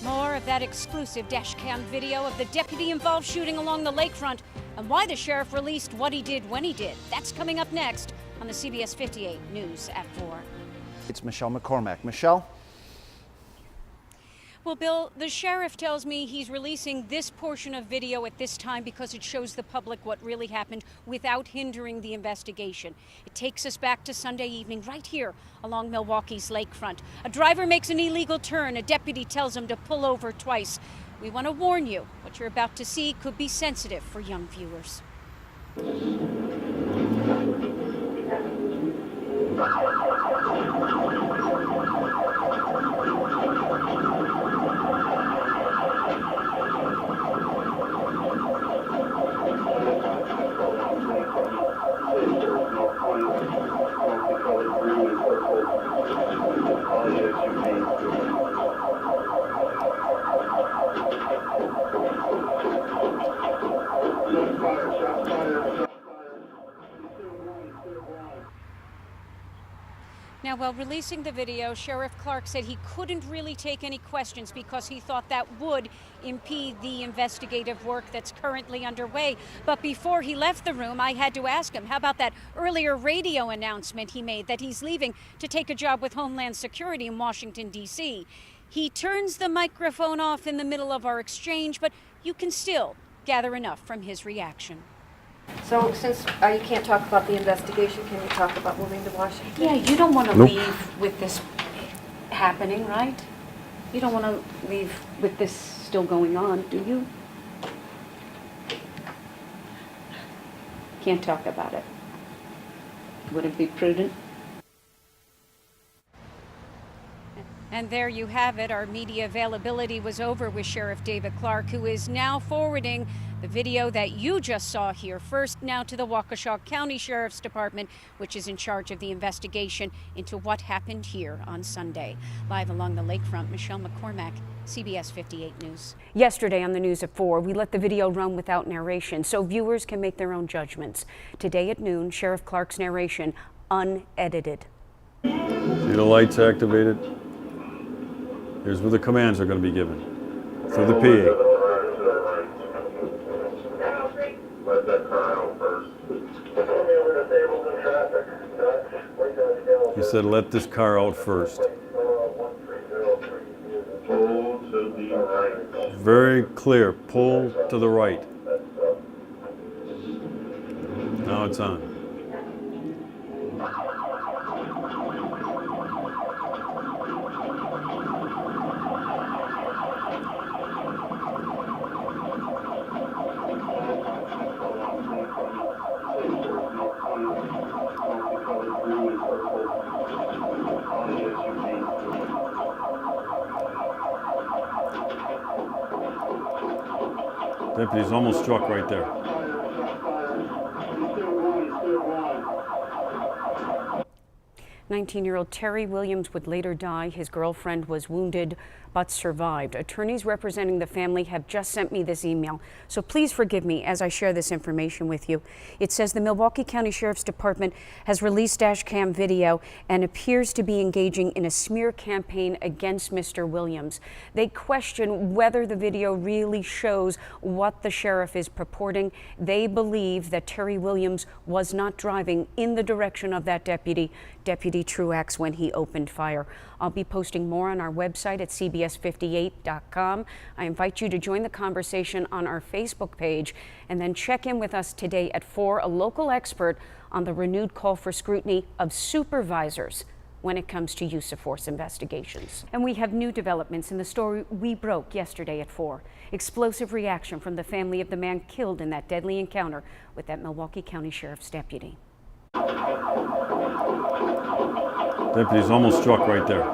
More of that exclusive dashcam video of the deputy-involved shooting along the lakefront and why the sheriff released what he did when he did. That's coming up next on the CBS 58 News at 4. It's Michelle McCormack. Michelle? Well, Bill, the sheriff tells me he's releasing this portion of video at this time because it shows the public what really happened without hindering the investigation. It takes us back to Sunday evening right here along Milwaukee's lakefront. A driver makes an illegal turn. A deputy tells him to pull over twice. We want to warn you, what you're about to see could be sensitive for young viewers. Now, while releasing the video, Sheriff Clark said he couldn't really take any questions because he thought that would impede the investigative work that's currently underway. But before he left the room, I had to ask him, how about that earlier radio announcement he made that he's leaving to take a job with Homeland Security in Washington, D.C.? He turns the microphone off in the middle of our exchange, but you can still gather enough from his reaction. So since you can't talk about the investigation, can you talk about moving to Washington? Yeah, you don't want to leave with this happening, right? You don't want to leave with this still going on, do you? Can't talk about it. Would it be prudent? And there you have it. Our media availability was over with Sheriff David Clark, who is now forwarding the video that you just saw here first now to the Waukesha County Sheriff's Department, which is in charge of the investigation into what happened here on Sunday. Live along the lakefront, Michelle McCormack, CBS 58 News. Yesterday on the News at 4, we let the video run without narration so viewers can make their own judgments. Today at noon, Sheriff Clark's narration unedited. See the lights activated? Here's where the commands are going to be given through the PA. Let that car out first. He said, let this car out first. Pull to the right. Very clear, pull to the right. Now it's on. Deputy's almost struck right there. 19-year-old Terry Williams would later die. His girlfriend was wounded but survived. Attorneys representing the family have just sent me this email, so please forgive me as I share this information with you. It says the Milwaukee County Sheriff's Department has released dashcam video and appears to be engaging in a smear campaign against Mr. Williams. They question whether the video really shows what the sheriff is purporting. They believe that Terry Williams was not driving in the direction of that Deputy Truax, when he opened fire. I'll be posting more on our website at cbs58.com. I invite you to join the conversation on our Facebook page and then check in with us today at 4, a local expert on the renewed call for scrutiny of supervisors when it comes to use of force investigations. And we have new developments in the story we broke yesterday at 4. Explosive reaction from the family of the man killed in that deadly encounter with that Milwaukee County Sheriff's deputy. Deputy's almost struck right there.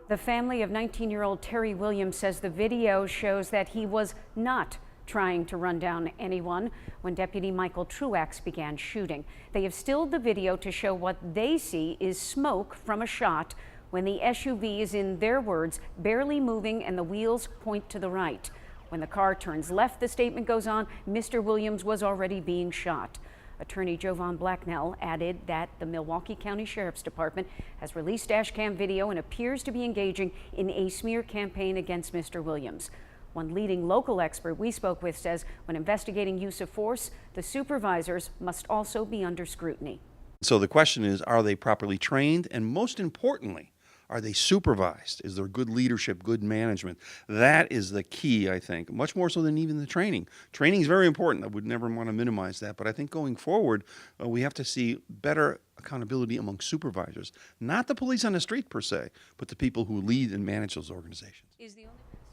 The family of 19-year-old Terry Williams says the video shows that he was not trying to run down anyone when Deputy Michael Truax began shooting. They have stilled the video to show what they see is smoke from a shot when the SUV is, in their words, barely moving and the wheels point to the right. When the car turns left, the statement goes on, Mr. Williams was already being shot. Attorney Jovan Blacknell added that the Milwaukee County Sheriff's Department has released dashcam video and appears to be engaging in a smear campaign against Mr. Williams. One leading local expert we spoke with says when investigating use of force, the supervisors must also be under scrutiny. So the question is, are they properly trained? And most importantly, are they supervised? Is there good leadership, good management? That is the key, I think, much more so than even the training. Training is very important. I would never want to minimize that. But I think going forward, we have to see better accountability among supervisors, not the police on the street per se, but the people who lead and manage those organizations.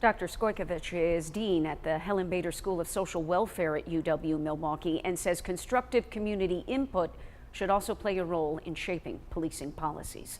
Dr. Stojkovic is dean at the Helen Bader School of Social Welfare at UW-Milwaukee and says constructive community input should also play a role in shaping policing policies.